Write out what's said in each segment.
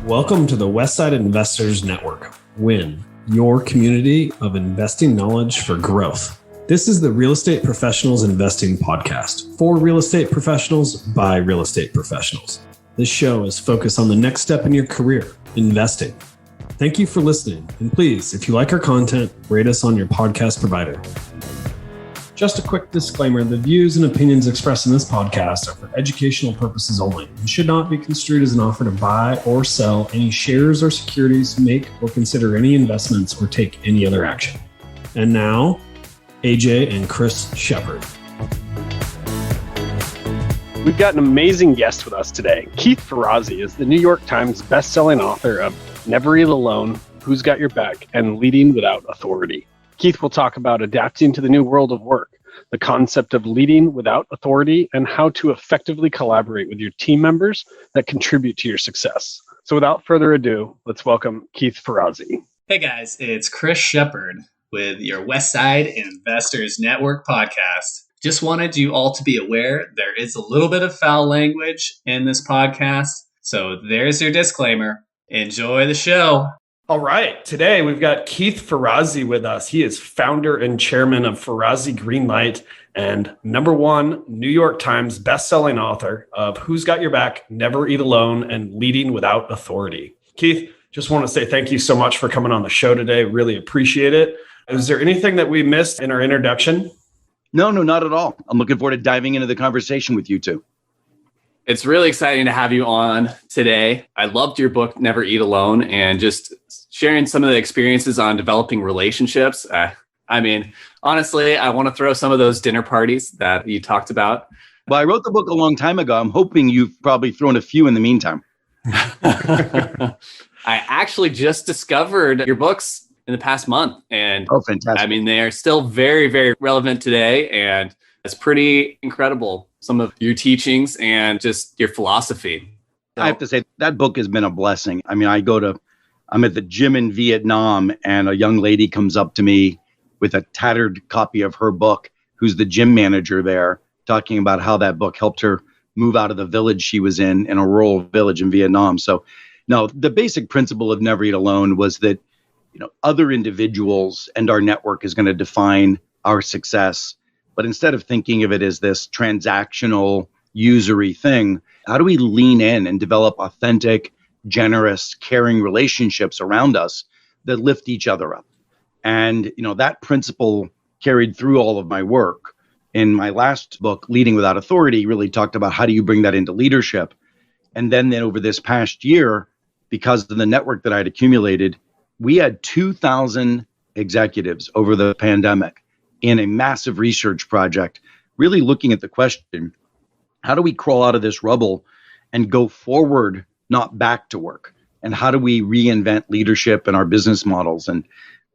Welcome to the Westside Investors Network, WIN, your community of investing knowledge for growth. This is the Real Estate Professionals Investing Podcast for real estate professionals by real estate professionals. This show is focused on the next step in your career, investing. Thank you for listening. And please, if you like our content, rate us on your podcast provider. Just a quick disclaimer, the views and opinions expressed in this podcast are for educational purposes only and should not be construed as an offer to buy or sell any shares or securities, make or consider any investments, or take any other action. And now, AJ and Chris Shepard. We've got an amazing guest with us today. Keith Ferrazzi is the New York Times bestselling author of Never Eat Alone, Who's Got Your Back, and Leading Without Authority. Keith will talk about adapting to the new world of work, the concept of leading without authority, and how to effectively collaborate with your team members that contribute to your success. So without further ado, let's welcome Keith Ferrazzi. Hey guys, it's Chris Shepard with your Westside Investors Network podcast. Just wanted you all to be aware there is a little bit of foul language in this podcast. So there's your disclaimer. Enjoy the show. All right. Today, we've got Keith Ferrazzi with us. He is founder and chairman of Ferrazzi Greenlight and #1 New York Times bestselling author of Who's Got Your Back, Never Eat Alone, and Leading Without Authority. Keith, just want to say thank you so much for coming on the show today. Really appreciate it. Is there anything that we missed in our introduction? No, not at all. I'm looking forward to diving into the conversation with you two. It's really exciting to have you on today. I loved your book, Never Eat Alone, and just sharing some of the experiences on developing relationships. Honestly, I want to throw some of those dinner parties that you talked about. Well, I wrote the book a long time ago. I'm hoping you've probably thrown a few in the meantime. I actually just discovered your books in the past month. And oh, fantastic. They are still very, very relevant today. And it's pretty incredible, some of your teachings and just your philosophy. I have to say, that book has been a blessing. I'm at the gym in Vietnam, and a young lady comes up to me with a tattered copy of her book, who's the gym manager there, talking about how that book helped her move out of the village she was in a rural village in Vietnam. So, no, the basic principle of Never Eat Alone was that, other individuals and our network is going to define our success. But instead of thinking of it as this transactional, usury thing, how do we lean in and develop authentic, generous, caring relationships around us that lift each other up? And, that principle carried through all of my work. In my last book, Leading Without Authority, really talked about how do you bring that into leadership. And then over this past year, because of the network that I'd accumulated, we had 2,000 executives over the pandemic in a massive research project, really looking at the question, how do we crawl out of this rubble and go forward, not back to work? And how do we reinvent leadership and our business models? And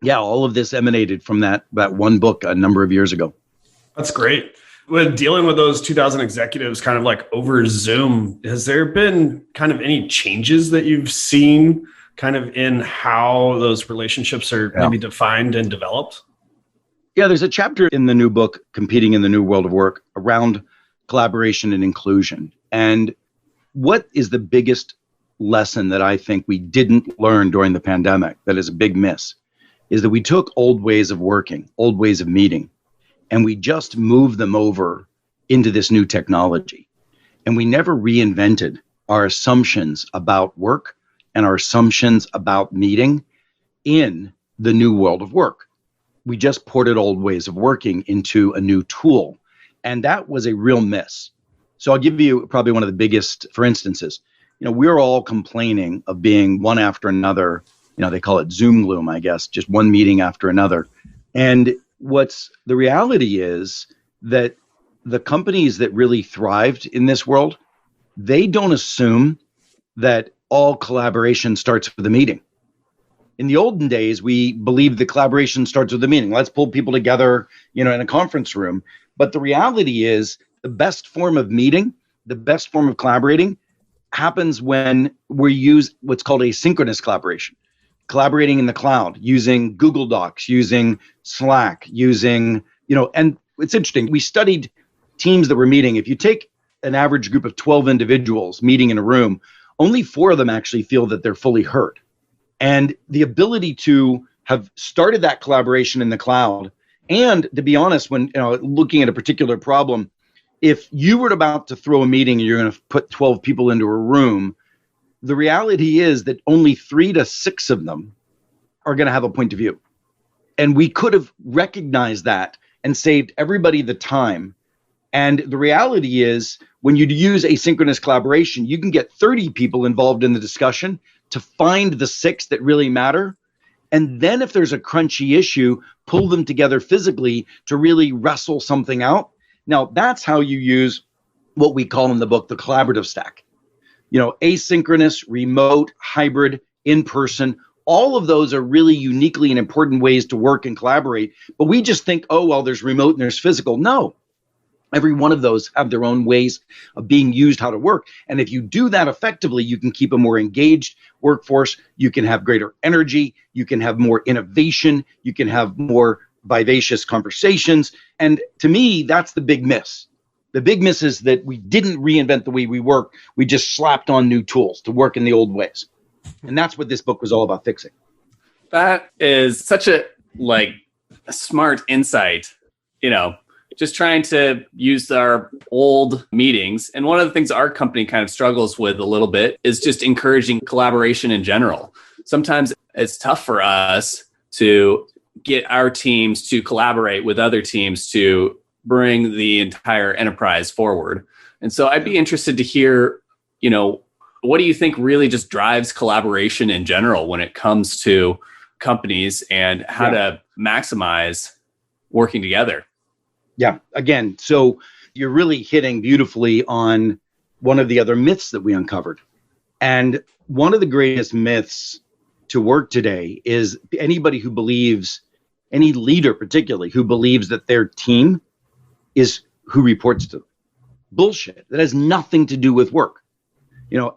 all of this emanated from that one book a number of years ago. That's great. With dealing with those 2,000 executives kind of like over Zoom, has there been kind of any changes that you've seen kind of in how those relationships are maybe defined and developed? Yeah, there's a chapter in the new book, Competing in the New World of Work, around collaboration and inclusion. And what is the biggest lesson that I think we didn't learn during the pandemic that is a big miss is that we took old ways of working, old ways of meeting, and we just moved them over into this new technology. And we never reinvented our assumptions about work and our assumptions about meeting in the new world of work. We just ported old ways of working into a new tool. And that was a real miss. So I'll give you probably one of the biggest, for instances. We're all complaining of being one after another. They call it Zoom gloom, I guess, just one meeting after another. And the reality is that the companies that really thrived in this world, they don't assume that all collaboration starts with a meeting. In the olden days, we believed the collaboration starts with a meeting. Let's pull people together, in a conference room. But the reality is the best form of meeting, the best form of collaborating happens when we use what's called a synchronous collaboration. Collaborating in the cloud, using Google Docs, using Slack, and it's interesting. We studied teams that were meeting. If you take an average group of 12 individuals meeting in a room, only 4 of them actually feel that they're fully heard. And the ability to have started that collaboration in the cloud, and to be honest, when looking at a particular problem, if you were about to throw a meeting and you're going to put 12 people into a room, the reality is that only 3 to 6 of them are going to have a point of view. And we could have recognized that and saved everybody the time. And the reality is, when you use asynchronous collaboration, you can get 30 people involved in the discussion to find the 6 that really matter. And then if there's a crunchy issue, pull them together physically to really wrestle something out. Now, that's how you use what we call in the book the collaborative stack. Asynchronous, remote, hybrid, in-person, all of those are really uniquely and important ways to work and collaborate. But we just think, oh, well, there's remote and there's physical. No. Every one of those have their own ways of being used, how to work. And if you do that effectively, you can keep a more engaged workforce. You can have greater energy. You can have more innovation. You can have more vivacious conversations. And to me, that's the big miss. The big miss is that we didn't reinvent the way we work. We just slapped on new tools to work in the old ways. And that's what this book was all about fixing. That is such a smart insight, just trying to use our old meetings. And one of the things our company kind of struggles with a little bit is just encouraging collaboration in general. Sometimes it's tough for us to get our teams to collaborate with other teams to bring the entire enterprise forward. And so I'd be interested to hear, what do you think really just drives collaboration in general when it comes to companies and how to maximize working together? Yeah, again, so you're really hitting beautifully on one of the other myths that we uncovered. And one of the greatest myths to work today is anybody who believes, any leader particularly, who believes that their team is who reports to them. Bullshit. That has nothing to do with work.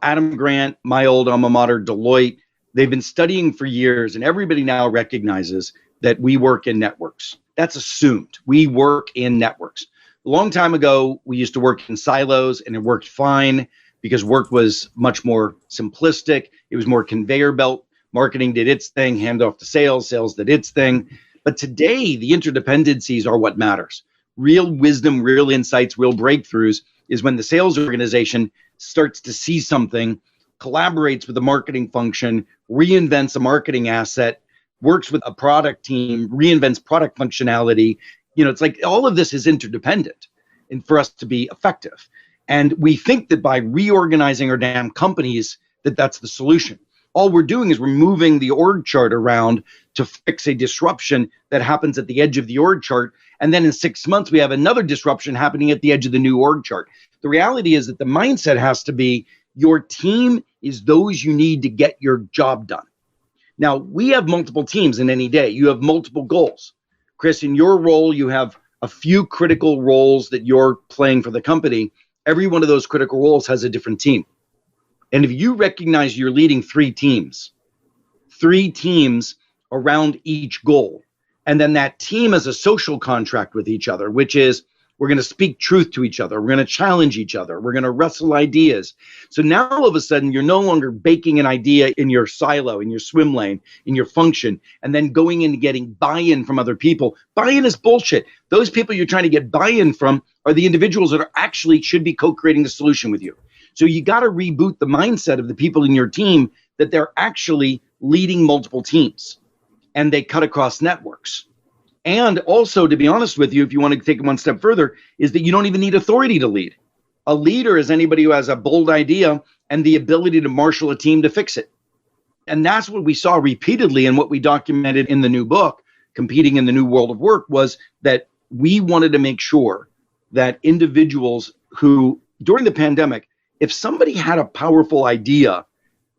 Adam Grant, my old alma mater, Deloitte, they've been studying for years, and everybody now recognizes that we work in networks. That's assumed. We work in networks. A long time ago, we used to work in silos, and it worked fine because work was much more simplistic. It was more conveyor belt. Marketing did its thing, hand off to sales, sales did its thing. But today, the interdependencies are what matters. Real wisdom, real insights, real breakthroughs is when the sales organization starts to see something, collaborates with the marketing function, reinvents a marketing asset, works with a product team, reinvents product functionality. It's like all of this is interdependent and for us to be effective. And we think that by reorganizing our damn companies, that's the solution. All we're doing is we're moving the org chart around to fix a disruption that happens at the edge of the org chart. And then in 6 months, we have another disruption happening at the edge of the new org chart. The reality is that the mindset has to be your team is those you need to get your job done. Now, we have multiple teams in any day. You have multiple goals. Chris, in your role, you have a few critical roles that you're playing for the company. Every one of those critical roles has a different team. And if you recognize you're leading 3 teams around each goal, and then that team has a social contract with each other, which is we're going to speak truth to each other. We're going to challenge each other. We're going to wrestle ideas. So now all of a sudden, you're no longer baking an idea in your silo, in your swim lane, in your function, and then going in and getting buy-in from other people. Buy-in is bullshit. Those people you're trying to get buy-in from are the individuals that are actually should be co-creating the solution with you. So you got to reboot the mindset of the people in your team that they're actually leading multiple teams and they cut across networks. And also, to be honest with you, if you want to take it one step further, is that you don't even need authority to lead. A leader is anybody who has a bold idea and the ability to marshal a team to fix it. And that's what we saw repeatedly and what we documented in the new book, Competing in the New World of Work, was that we wanted to make sure that individuals who, during the pandemic, if somebody had a powerful idea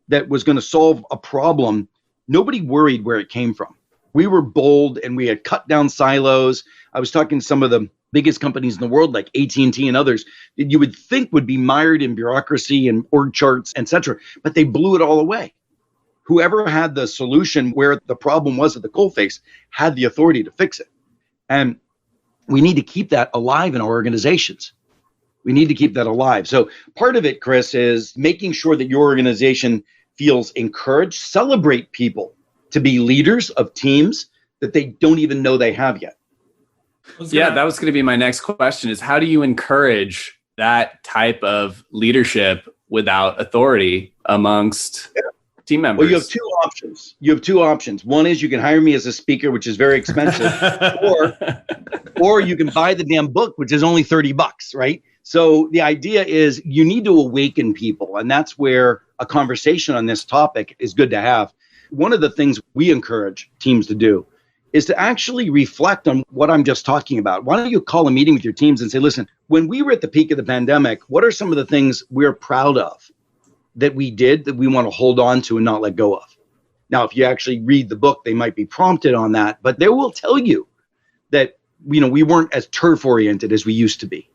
that was going to solve a problem, nobody worried where it came from. We were bold and we had cut down silos. I was talking to some of the biggest companies in the world, like AT&T and others, that you would think would be mired in bureaucracy and org charts, et cetera, but they blew it all away. Whoever had the solution where the problem was at the coalface had the authority to fix it. And we need to keep that alive in our organizations. We need to keep that alive. So part of it, Chris, is making sure that your organization feels encouraged, celebrate people to be leaders of teams that they don't even know they have yet. Yeah, that was going to be my next question is how do you encourage that type of leadership without authority amongst team members? Well, you have two options. One is you can hire me as a speaker, which is very expensive, or you can buy the damn book, which is only $30, right? So the idea is you need to awaken people, and that's where a conversation on this topic is good to have. One of the things we encourage teams to do is to actually reflect on what I'm just talking about. Why don't you call a meeting with your teams and say, listen, when we were at the peak of the pandemic, what are some of the things we're proud of that we did that we want to hold on to and not let go of? Now, if you actually read the book, they might be prompted on that, but they will tell you that, we weren't as turf oriented as we used to be.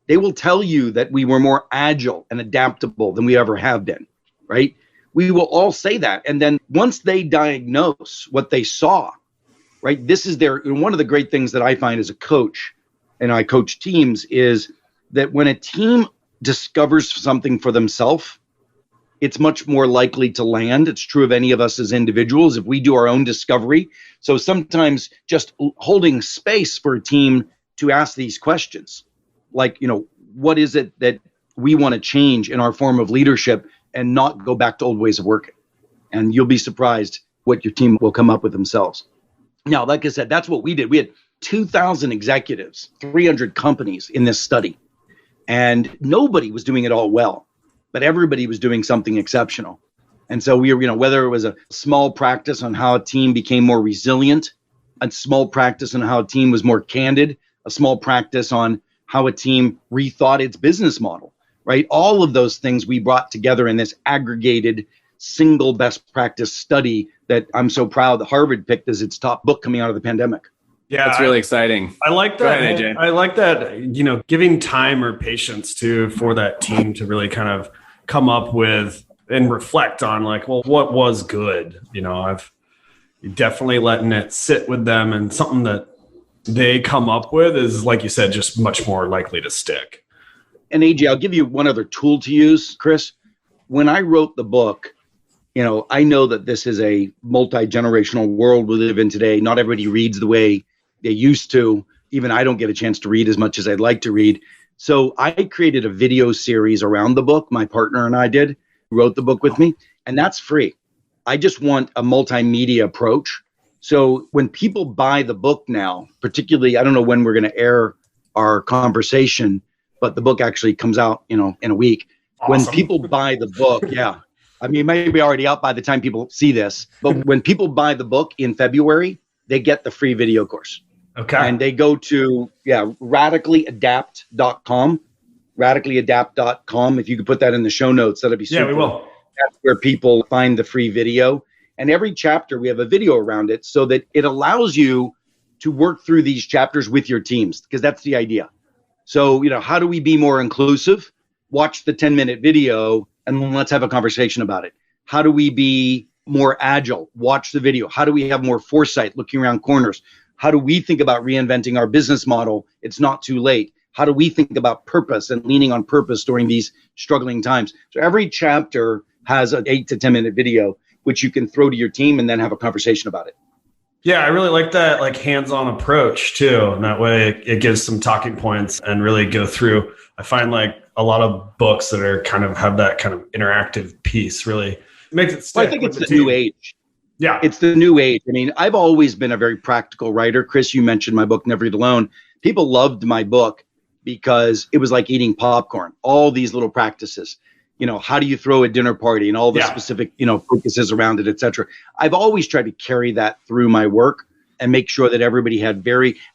They will tell you that we were more agile and adaptable than we ever have been, right? We will all say that. And then once they diagnose what they saw, right, this is one of the great things that I find as a coach, and I coach teams, is that when a team discovers something for themselves, it's much more likely to land. It's true of any of us as individuals if we do our own discovery. So sometimes just holding space for a team to ask these questions, like, what is it that we want to change in our form of leadership and not go back to old ways of working? And you'll be surprised what your team will come up with themselves. Now, like I said, that's what we did. We had 2,000 executives, 300 companies in this study, and nobody was doing it all well, but everybody was doing something exceptional. And so we were, whether it was a small practice on how a team became more resilient, a small practice on how a team was more candid, a small practice on how a team rethought its business model, right? All of those things we brought together in this aggregated single best practice study that I'm so proud that Harvard picked as its top book coming out of the pandemic. Yeah, that's really exciting. I like that. Go ahead, AJ. I like that, giving time or patience for that team to really kind of come up with and reflect on like, well, what was good? I've definitely letting it sit with them, and something that they come up with is, like you said, just much more likely to stick. And AJ, I'll give you one other tool to use, Chris. When I wrote the book, I know that this is a multi-generational world we live in today. Not everybody reads the way they used to. Even I don't get a chance to read as much as I'd like to read. So I created a video series around the book. My partner and I wrote the book with me, and that's free. I just want a multimedia approach. So when people buy the book now, particularly, I don't know when we're going to air our conversation, but the book actually comes out, in a week. Awesome. When people buy the book, yeah. I mean, it may be already out by the time people see this, but when people buy the book in February, they get the free video course. Okay. And they go to, radicallyadapt.com, radicallyadapt.com. If you could put that in the show notes, that'd be super. Yeah, we will. That's where people find the free video. And every chapter, we have a video around it so that it allows you to work through these chapters with your teams, because that's the idea. So, how do we be more inclusive? Watch the 10-minute video and let's have a conversation about it. How do we be more agile? Watch the video. How do we have more foresight, looking around corners? How do we think about reinventing our business model? It's not too late. How do we think about purpose and leaning on purpose during these struggling times? So every chapter has an 8 to 10 minute video, which you can throw to your team and then have a conversation about it. Yeah, I really like that hands-on approach too. And that way it gives some talking points and really go through. I find a lot of books that are kind of have that kind of interactive piece really makes it stick. Well, I think it's the new age. Yeah. It's the new age. I mean, I've always been a very practical writer. Chris, you mentioned my book, Never Eat Alone. People loved my book because it was like eating popcorn, all these little practices. How do you throw a dinner party and all the specific, focuses around it, et cetera. I've always tried to carry that through my work and make sure that everybody had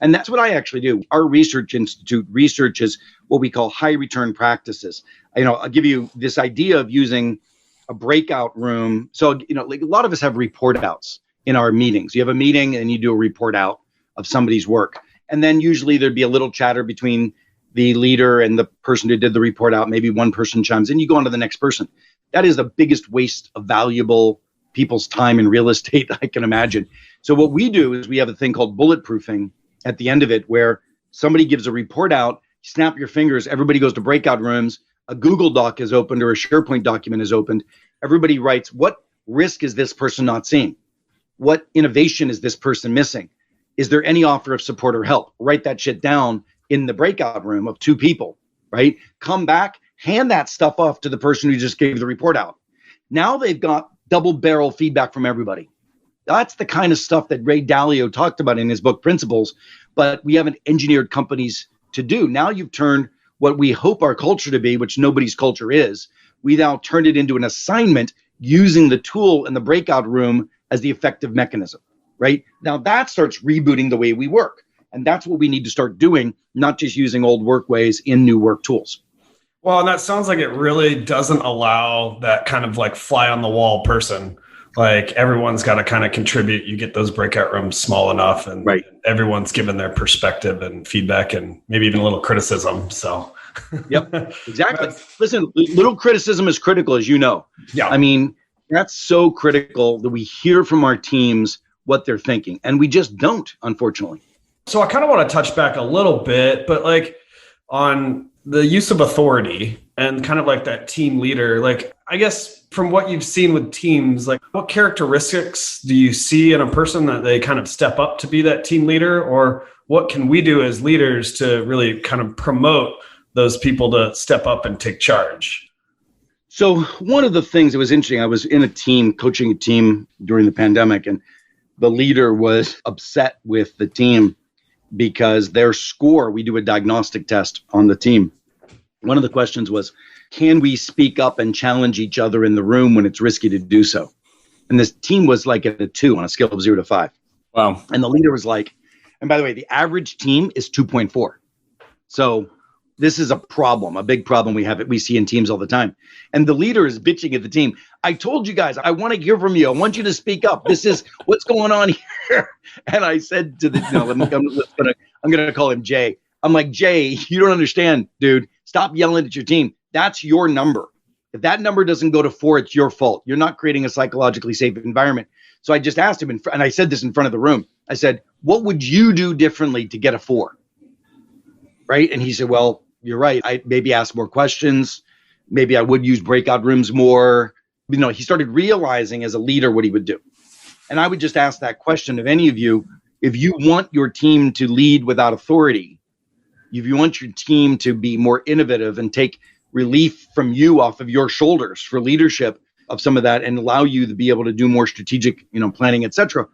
and that's what I actually do. Our research institute researches what we call high return practices. I'll give you this idea of using a breakout room. So, a lot of us have report outs in our meetings. You have a meeting and you do a report out of somebody's work. And then usually there'd be a little chatter between the leader and the person who did the report out. Maybe one person chimes in, you go on to the next person. That is the biggest waste of valuable people's time in real estate I can imagine. So what we do is we have a thing called bulletproofing at the end of it, where somebody gives a report out snap your fingers, everybody goes to breakout rooms, a Google Doc is opened or a SharePoint document is opened. Everybody writes, what risk is this person not seeing? What innovation is this person missing? Is there any offer of support or help? Write that shit down in the breakout room of 2 people, right? Come back, hand that stuff off to the person who just gave the report out. Now they've got double barrel feedback from everybody. That's the kind of stuff that Ray Dalio talked about in his book, Principles, but we haven't engineered companies to do. Now you've turned what we hope our culture to be, which nobody's culture is, we now turned it into an assignment using the tool in the breakout room as the effective mechanism, right? Now that starts rebooting the way we work. And that's what we need to start doing, not just using old work ways in new work tools. Well, and that sounds like it really doesn't allow that kind of like fly on the wall person. Like everyone's got to kind of contribute. You get those breakout rooms small enough and right. Everyone's given their perspective and feedback and maybe even a little criticism. So, yep, exactly. Listen, little criticism is critical, as you know. Yeah. I mean, that's so critical that we hear from our teams what they're thinking. And we just don't, unfortunately. So I kind of want to touch back a little bit, but like on the use of authority and kind of like that team leader, like I guess from what you've seen with teams, like what characteristics do you see in a person that they kind of step up to be that team leader? Or what can we do as leaders to really kind of promote those people to step up and take charge? So one of the things that was interesting, I was in a team, coaching a team during the pandemic, and the leader was upset with the team because their score, we do a diagnostic test on the team. One of the questions was, can we speak up and challenge each other in the room when it's risky to do so? And this team was like at a 2 on a scale of 0 to 5. Wow. And the leader was like, and by the way, the average team is 2.4. So this is a problem, a big problem we see in teams all the time. And the leader is bitching at the team. I told you guys, I want to hear from you. I want you to speak up. This is what's going on here. And I said to the, I'm going to call him Jay. I'm like, Jay, you don't understand, dude. Stop yelling at your team. That's your number. If that number doesn't go to 4, it's your fault. You're not creating a psychologically safe environment. So I just asked him, and I said this in front of the room. I said, what would you do differently to get a 4? Right? And he said, well, you're right. I maybe ask more questions. Maybe I would use breakout rooms more. You know, he started realizing as a leader what he would do. And I would just ask that question of any of you, if you want your team to lead without authority, if you want your team to be more innovative and take relief from you off of your shoulders for leadership of some of that and allow you to be able to do more strategic, planning, et cetera,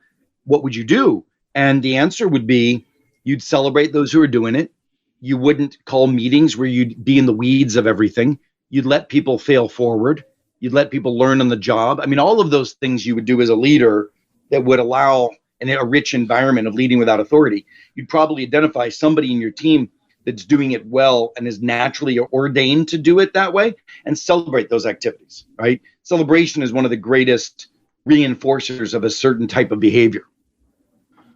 what would you do? And the answer would be you'd celebrate those who are doing it. You wouldn't call meetings where you'd be in the weeds of everything. You'd let people fail forward. You'd let people learn on the job. I mean, all of those things you would do as a leader that would allow a rich environment of leading without authority. You'd probably identify somebody in your team that's doing it well and is naturally ordained to do it that way and celebrate those activities, right? Celebration is one of the greatest reinforcers of a certain type of behavior.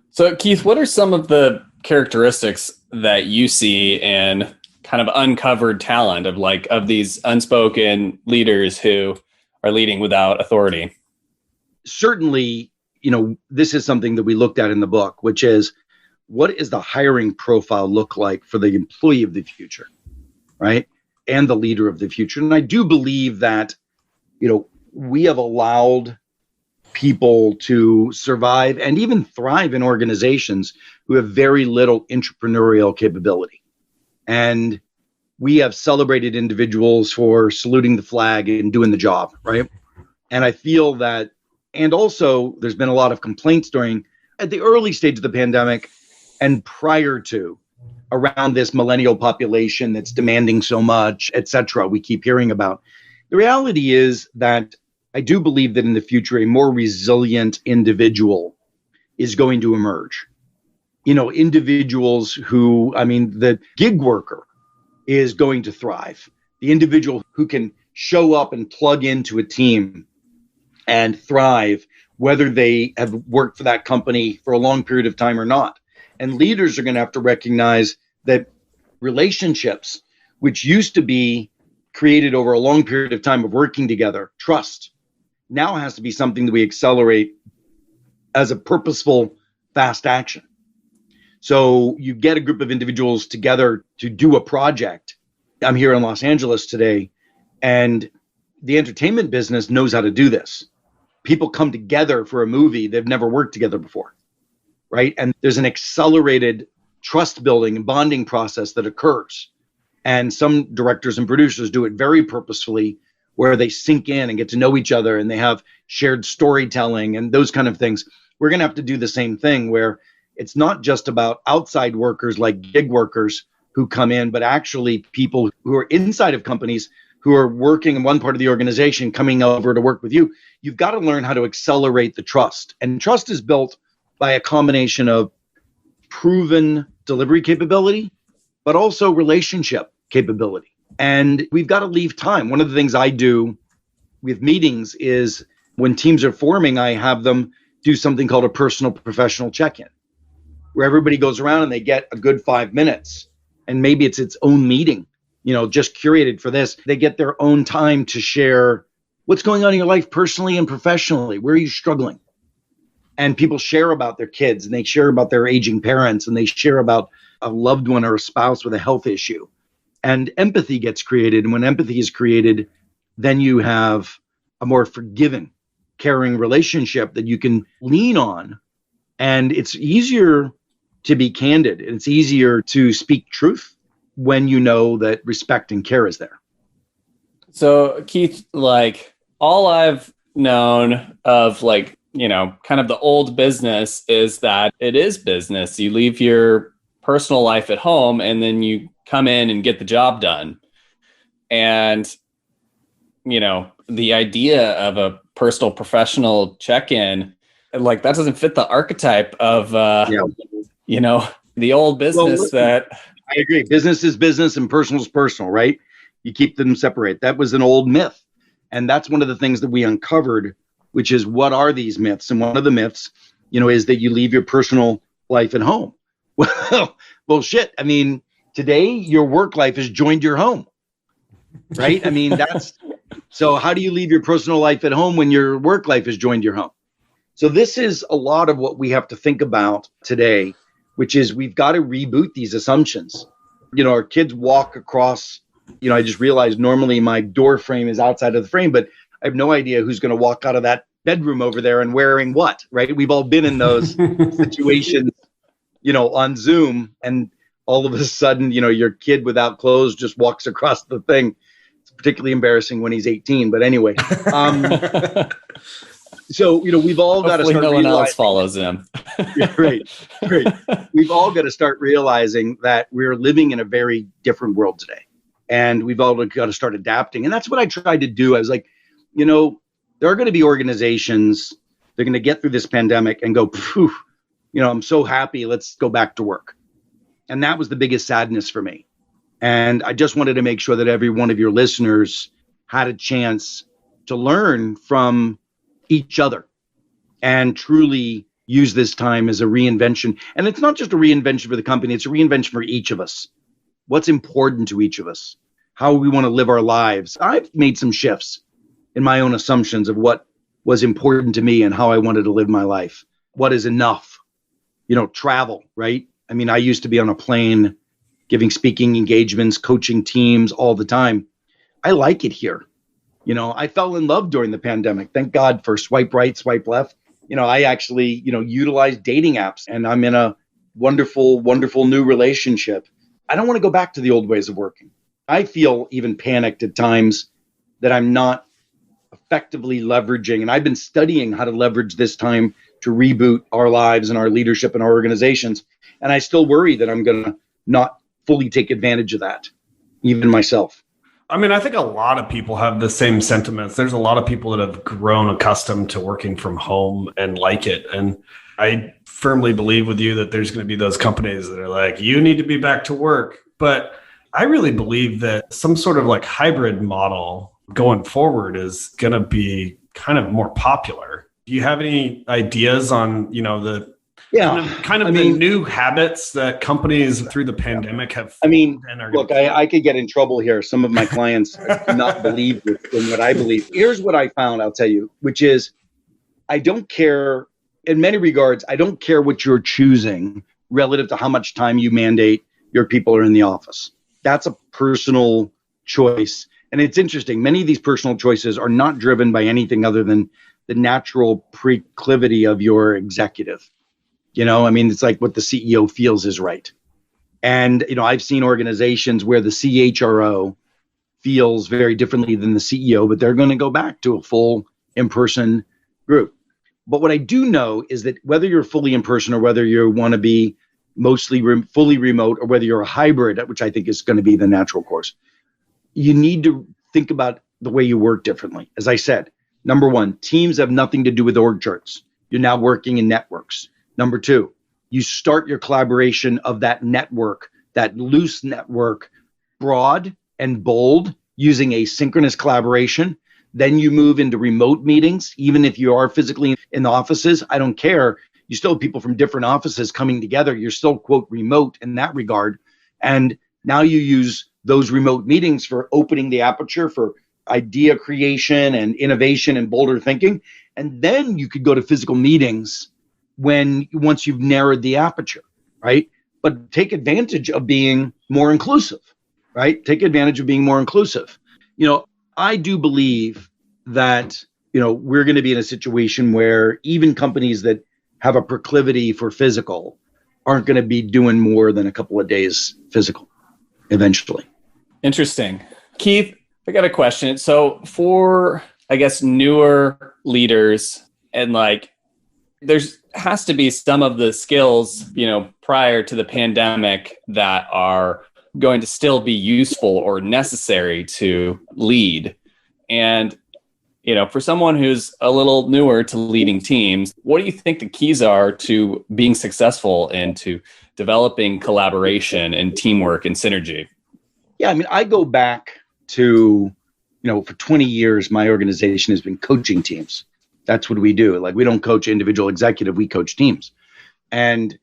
So, Keith, what are some of the characteristics that you see in kind of uncovered talent of these unspoken leaders who are leading without authority? Certainly, this is something that we looked at in the book, which is, what is the hiring profile look like for the employee of the future, right? And the leader of the future. And I do believe that, we have allowed people to survive and even thrive in organizations who have very little entrepreneurial capability. And we have celebrated individuals for saluting the flag and doing the job, right? And I feel that, and also there's been a lot of complaints at the early stage of the pandemic and prior to, around this millennial population that's demanding so much, et cetera, we keep hearing about. The reality is that I do believe that in the future, a more resilient individual is going to emerge. Individuals who, the gig worker is going to thrive. The individual who can show up and plug into a team and thrive, whether they have worked for that company for a long period of time or not. And leaders are going to have to recognize that relationships, which used to be created over a long period of time of working together, trust, now has to be something that we accelerate as a purposeful, fast action. So you get a group of individuals together to do a project. I'm here in Los Angeles today, and the entertainment business knows how to do this. People come together for a movie. They've never worked together before, right? And there's an accelerated trust building and bonding process that occurs. And some directors and producers do it very purposefully, where they sink in and get to know each other, and they have shared storytelling and those kind of things. We're going to have to do the same thing, where it's not just about outside workers like gig workers who come in, but actually people who are inside of companies who are working in one part of the organization coming over to work with you. You've got to learn how to accelerate the trust. And trust is built by a combination of proven delivery capability, but also relationship capability. And we've got to leave time. One of the things I do with meetings is when teams are forming, I have them do something called a personal professional check-in, where everybody goes around and they get a good 5 minutes. And maybe it's its own meeting, just curated for this. They get their own time to share what's going on in your life personally and professionally. Where are you struggling? And people share about their kids, and they share about their aging parents, and they share about a loved one or a spouse with a health issue. And empathy gets created. And when empathy is created, then you have a more forgiving, caring relationship that you can lean on. And it's easier to be candid. And it's easier to speak truth when you know that respect and care is there. So Keith, all I've known of kind of the old business is that it is business. You leave your personal life at home and then you come in and get the job done. And, the idea of a personal professional check-in, that doesn't fit the archetype of, the old business that. I agree. Business is business and personal is personal, right? You keep them separate. That was an old myth. And that's one of the things that we uncovered, which is, what are these myths? And one of the myths, is that you leave your personal life at home. Well, bullshit. I mean, today your work life has joined your home, right? I mean, so how do you leave your personal life at home when your work life has joined your home? So this is a lot of what we have to think about today, which is we've got to reboot these assumptions. Our kids walk across, I just realized normally my door frame is outside of the frame, but I have no idea who's going to walk out of that bedroom over there and wearing what, right? We've all been in those situations, on Zoom, and all of a sudden, your kid without clothes just walks across the thing. It's particularly embarrassing when he's 18, but anyway. So, we've all got to start no realizing. one else follows him. Yeah, great. We've all got to start realizing that we're living in a very different world today. And we've all got to start adapting. And that's what I tried to do. I was like, there are going to be organizations, they're going to get through this pandemic and go, phew, I'm so happy, let's go back to work. And that was the biggest sadness for me. And I just wanted to make sure that every one of your listeners had a chance to learn from each other and truly use this time as a reinvention. And it's not just a reinvention for the company, it's a reinvention for each of us. What's important to each of us, how we want to live our lives. I've made some shifts in my own assumptions of what was important to me and how I wanted to live my life. What is enough? Travel, right? I mean, I used to be on a plane giving speaking engagements, coaching teams all the time. I like it here. I fell in love during the pandemic. Thank God for swipe right, swipe left. I actually, utilized dating apps, and I'm in a wonderful, wonderful new relationship. I don't want to go back to the old ways of working. I feel even panicked at times that I'm not effectively leveraging, and I've been studying how to leverage this time to reboot our lives and our leadership and our organizations. And I still worry that I'm going to not fully take advantage of that, even myself. I mean, I think a lot of people have the same sentiments. There's a lot of people that have grown accustomed to working from home and like it. And I firmly believe with you that there's going to be those companies that are like, you need to be back to work. But I really believe that some sort of hybrid model going forward is going to be kind of more popular. Do you have any ideas on, the the new habits that companies through the pandemic have? I mean, look, I could get in trouble here. Some of my clients do not believe in what I believe. Here's what I found, I'll tell you, which is I don't care, in many regards, I don't care what you're choosing, relative to how much time you mandate your people are in the office. That's a personal choice. And it's interesting. Many of these personal choices are not driven by anything other than the natural proclivity of your executive. It's like what the CEO feels is right. And, I've seen organizations where the CHRO feels very differently than the CEO, but they're going to go back to a full in-person group. But what I do know is that whether you're fully in person or whether you want to be mostly fully remote or whether you're a hybrid, which I think is going to be the natural course, you need to think about the way you work differently. As I said, number one, teams have nothing to do with org charts. You're now working in networks. Number two, you start your collaboration of that network, that loose network, broad and bold using a synchronous collaboration. Then you move into remote meetings. Even if you are physically in the offices, I don't care. You still have people from different offices coming together. You're still, quote, remote in that regard. And now you use those remote meetings for opening the aperture for idea creation and innovation and bolder thinking. And then you could go to physical meetings once you've narrowed the aperture, right? But take advantage of being more inclusive, right? Take advantage of being more inclusive. I do believe that, we're going to be in a situation where even companies that have a proclivity for physical aren't going to be doing more than a couple of days physical eventually. Interesting. Keith, I got a question. So for, I guess, newer leaders and there's has to be some of the skills, prior to the pandemic that are going to still be useful or necessary to lead. And, for someone who's a little newer to leading teams, what do you think the keys are to being successful and to developing collaboration and teamwork and synergy? Yeah, I go back to, for 20 years, my organization has been coaching teams. That's what we do. We don't coach individual executive, we coach teams. And,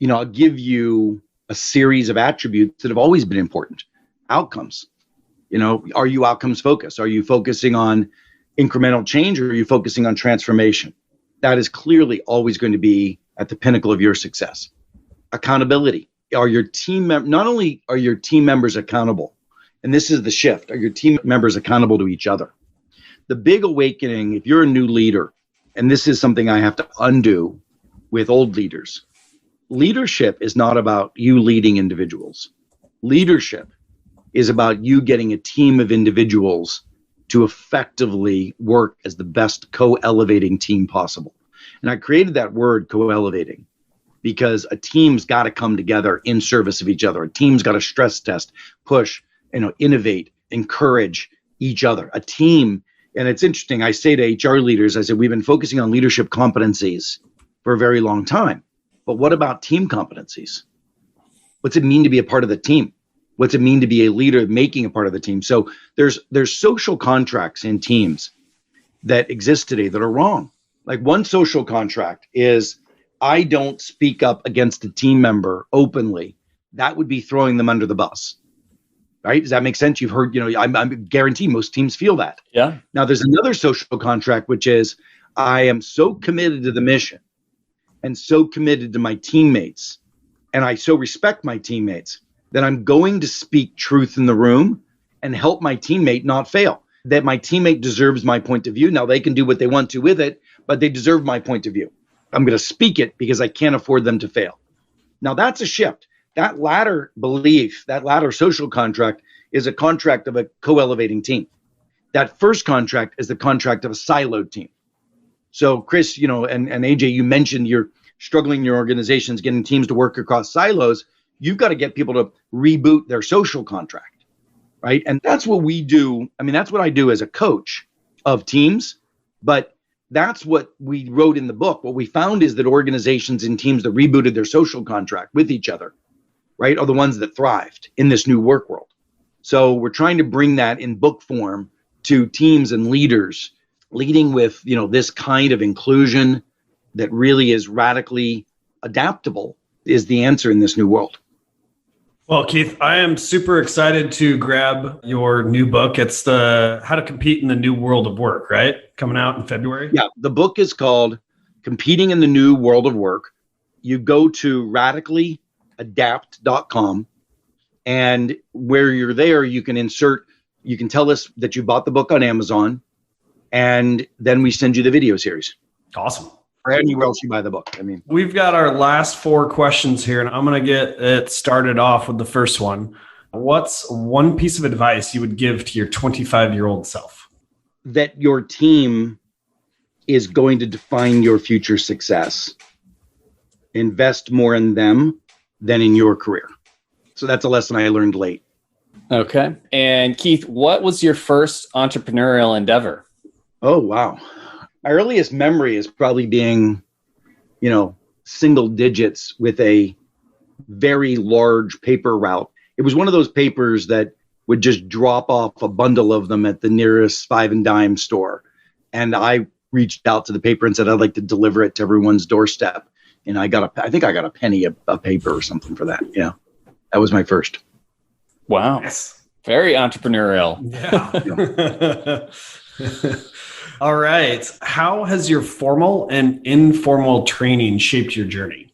I'll give you a series of attributes that have always been important. Outcomes. Are you outcomes focused? Are you focusing on incremental change or are you focusing on transformation? That is clearly always going to be at the pinnacle of your success. Accountability. Are your team not only are your team members accountable, and this is the shift, are your team members accountable to each other? The big awakening, if you're a new leader, and this is something I have to undo with old leaders, leadership is not about you leading individuals. Leadership is about you getting a team of individuals to effectively work as the best co-elevating team possible. And I created that word co-elevating because a team's got to come together in service of each other. A team's got to stress test, push, innovate, encourage each other. A team, and it's interesting, I say to HR leaders, I said, we've been focusing on leadership competencies for a very long time. But what about team competencies? What's it mean to be a part of the team? What's it mean to be a leader making a part of the team? So there's social contracts in teams that exist today that are wrong. One social contract is I don't speak up against a team member openly. That would be throwing them under the bus. Right? Does that make sense? You've heard, I'm guarantee most teams feel that. Yeah. Now there's another social contract, which is I am so committed to the mission and so committed to my teammates, and I so respect my teammates that I'm going to speak truth in the room and help my teammate not fail. That my teammate deserves my point of view. Now they can do what they want to with it, but they deserve my point of view. I'm going to speak it because I can't afford them to fail. Now that's a shift. That latter belief, that latter social contract is a contract of a co-elevating team. That first contract is the contract of a siloed team. So Chris, and AJ, you mentioned you're struggling in your organizations, getting teams to work across silos. You've got to get people to reboot their social contract, right? And that's what we do. That's what I do as a coach of teams, but that's what we wrote in the book. What we found is that organizations and teams that rebooted their social contract with each other, right, are the ones that thrived in this new work world. So we're trying to bring that in book form to teams and leaders, leading with, this kind of inclusion that really is radically adaptable is the answer in this new world. Well, Keith, I am super excited to grab your new book. It's the How to Compete in the New World of Work, right? Coming out in February. Yeah, the book is called Competing in the New World of Work, you go to radicallyadapt.com, and where you're there, you can tell us that you bought the book on Amazon, and then we send you the video series. Awesome. Or anywhere else you buy the book. I mean, we've got our last 4 questions here, and I'm going to get it started off with the first one. What's one piece of advice you would give to your 25-year-old self? That your team is going to define your future success. Invest more in them than in your career. So that's a lesson I learned late. Okay. And Keith, what was your first entrepreneurial endeavor? Oh, wow. My earliest memory is probably being, single digits with a very large paper route. It was one of those papers that would just drop off a bundle of them at the nearest 5 and dime store. And I reached out to the paper and said, I'd like to deliver it to everyone's doorstep. And I think I got a penny a paper or something for that. Yeah. That was my first. Wow. Yes. Very entrepreneurial. Yeah. All right. How has your formal and informal training shaped your journey?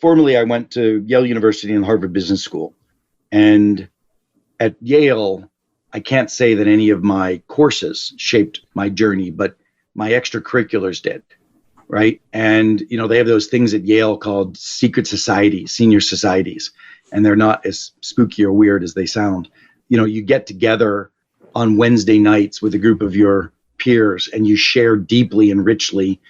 Formally, I went to Yale University and Harvard Business School. And at Yale, I can't say that any of my courses shaped my journey, but my extracurriculars did, right? And, they have those things at Yale called secret societies, senior societies, and they're not as spooky or weird as they sound. You get together on Wednesday nights with a group of your peers and you share deeply and richly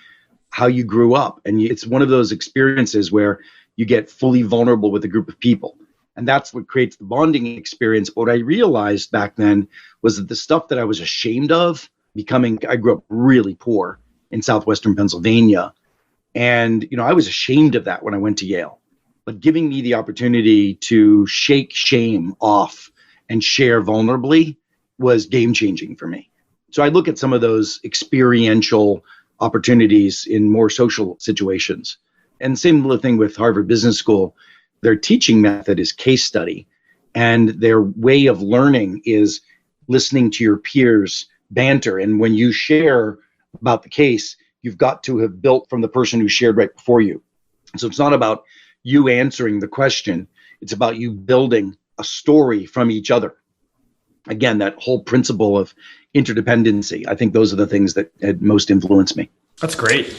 how you grew up. And it's one of those experiences where you get fully vulnerable with a group of people. And that's what creates the bonding experience. But what I realized back then was that the stuff that I was ashamed of I grew up really poor in southwestern Pennsylvania. And, I was ashamed of that when I went to Yale. But giving me the opportunity to shake shame off and share vulnerably was game changing for me. So I look at some of those experiential opportunities in more social situations. And same little thing with Harvard Business School. Their teaching method is case study, and their way of learning is listening to your peers banter. And when you share about the case, you've got to have built from the person who shared right before you. So it's not about you answering the question. It's about you building a story from each other. Again, that whole principle of interdependency. I think those are the things that had most influenced me. That's great.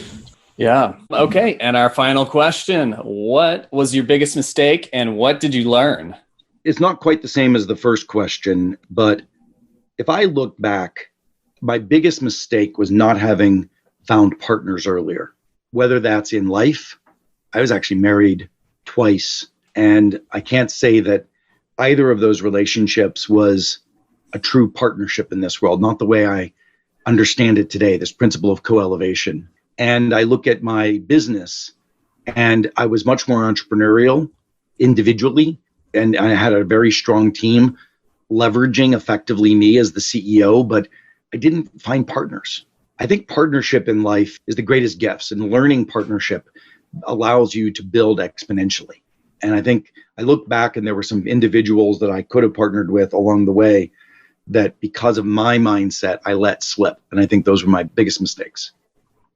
Yeah. Okay. And our final question, what was your biggest mistake and what did you learn? It's not quite the same as the first question, but if I look back, my biggest mistake was not having found partners earlier, whether that's in life. I was actually married twice, and I can't say that either of those relationships was a true partnership in this world, not the way I understand it today, this principle of co-elevation. And I look at my business, and I was much more entrepreneurial individually, and I had a very strong team leveraging effectively me as the CEO, but I didn't find partners. I think partnership in life is the greatest gifts, and learning partnership allows you to build exponentially. And I think I look back and there were some individuals that I could have partnered with along the way that because of my mindset, I let slip. And I think those were my biggest mistakes.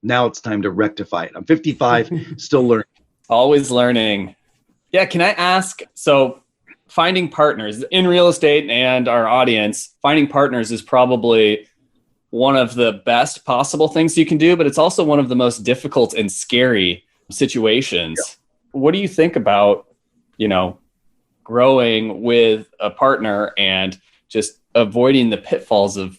Now it's time to rectify it. I'm 55, still learning. Always learning. Yeah. Can I ask, so finding partners in real estate and our audience, finding partners is probably one of the best possible things you can do, but it's also one of the most difficult and scary situations. Yeah. What do you think about, growing with a partner and just avoiding the pitfalls of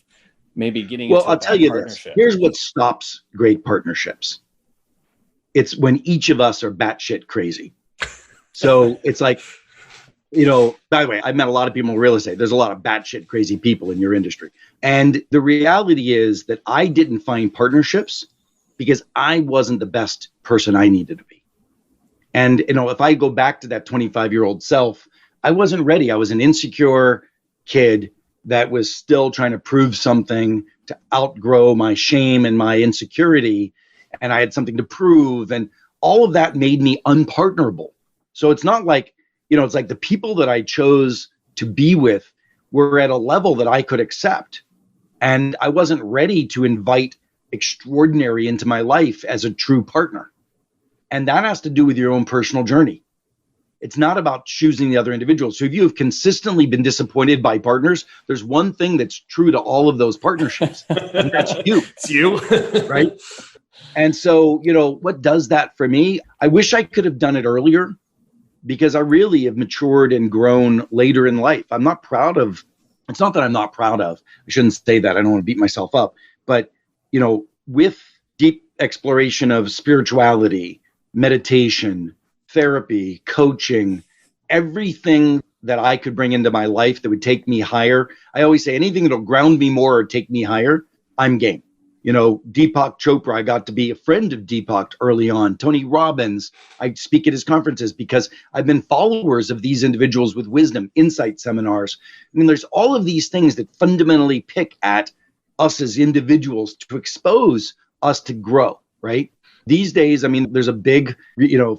maybe getting into I'll tell you this. Here's what stops great partnerships. It's when each of us are batshit crazy. So it's like, by the way, I've met a lot of people in real estate. There's a lot of batshit crazy people in your industry. And the reality is that I didn't find partnerships because I wasn't the best person I needed to be. And, if I go back to that 25-year-old self, I wasn't ready. I was an insecure kid that was still trying to prove something to outgrow my shame and my insecurity. And I had something to prove. And all of that made me unpartnerable. So it's not like, it's like the people that I chose to be with were at a level that I could accept. And I wasn't ready to invite extraordinary into my life as a true partner. And that has to do with your own personal journey. It's not about choosing the other individual. So if you have consistently been disappointed by partners, there's one thing that's true to all of those partnerships, and that's you. It's you. Right? And so, what does that for me? I wish I could have done it earlier, because I really have matured and grown later in life. I'm not proud of, it's not that I'm not proud of, I shouldn't say that, I don't want to beat myself up, but, with deep exploration of spirituality, meditation, therapy, coaching, everything that I could bring into my life that would take me higher. I always say anything that'll ground me more or take me higher, I'm game. Deepak Chopra, I got to be a friend of Deepak early on. Tony Robbins, I speak at his conferences because I've been followers of these individuals with wisdom, insight seminars. There's all of these things that fundamentally pick at us as individuals to expose us to grow, right? These days, there's a big,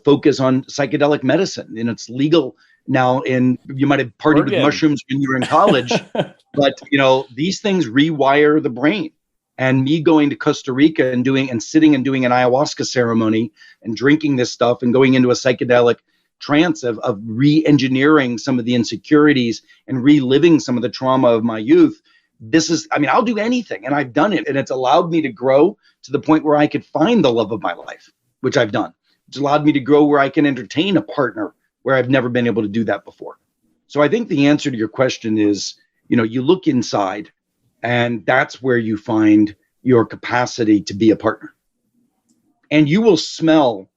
focus on psychedelic medicine, and it's legal now. And you might have partied with mushrooms when you were in college, but these things rewire the brain. And me going to Costa Rica and sitting and doing an ayahuasca ceremony and drinking this stuff and going into a psychedelic trance of re-engineering some of the insecurities and reliving some of the trauma of my youth. I'll do anything, and I've done it. And it's allowed me to grow to the point where I could find the love of my life, which I've done. It's allowed me to grow where I can entertain a partner where I've never been able to do that before. So I think the answer to your question is, you look inside, and that's where you find your capacity to be a partner. And you will smell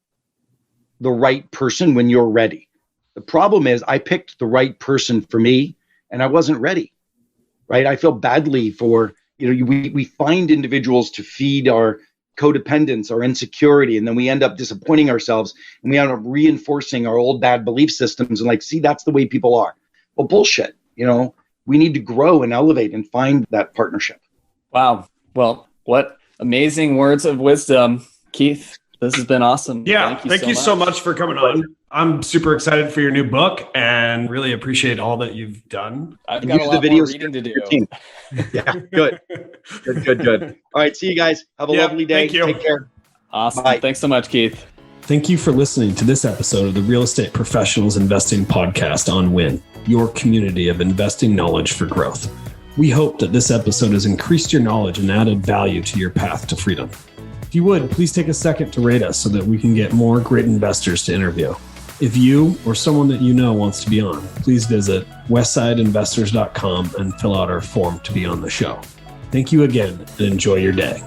the right person when you're ready. The problem is I picked the right person for me, and I wasn't ready, right? I feel badly for, we find individuals to feed our codependence, our insecurity, and then we end up disappointing ourselves, and we end up reinforcing our old bad belief systems and see, that's the way people are. Well, bullshit, we need to grow and elevate and find that partnership. Wow. Well, what amazing words of wisdom, Keith. This has been awesome. Yeah. Thank you so much for coming on. I'm super excited for your new book and really appreciate all that you've done. I've got a lot more reading to do. Yeah. Good. Good. All right. See you guys. Have a lovely day. Thank you. Take care. Awesome. Bye. Thanks so much, Keith. Thank you for listening to this episode of the Real Estate Professionals Investing Podcast on Win, your community of investing knowledge for growth. We hope that this episode has increased your knowledge and added value to your path to freedom. If you would, please take a second to rate us so that we can get more great investors to interview. If you or someone that you know wants to be on, please visit westsideinvestors.com and fill out our form to be on the show. Thank you again and enjoy your day.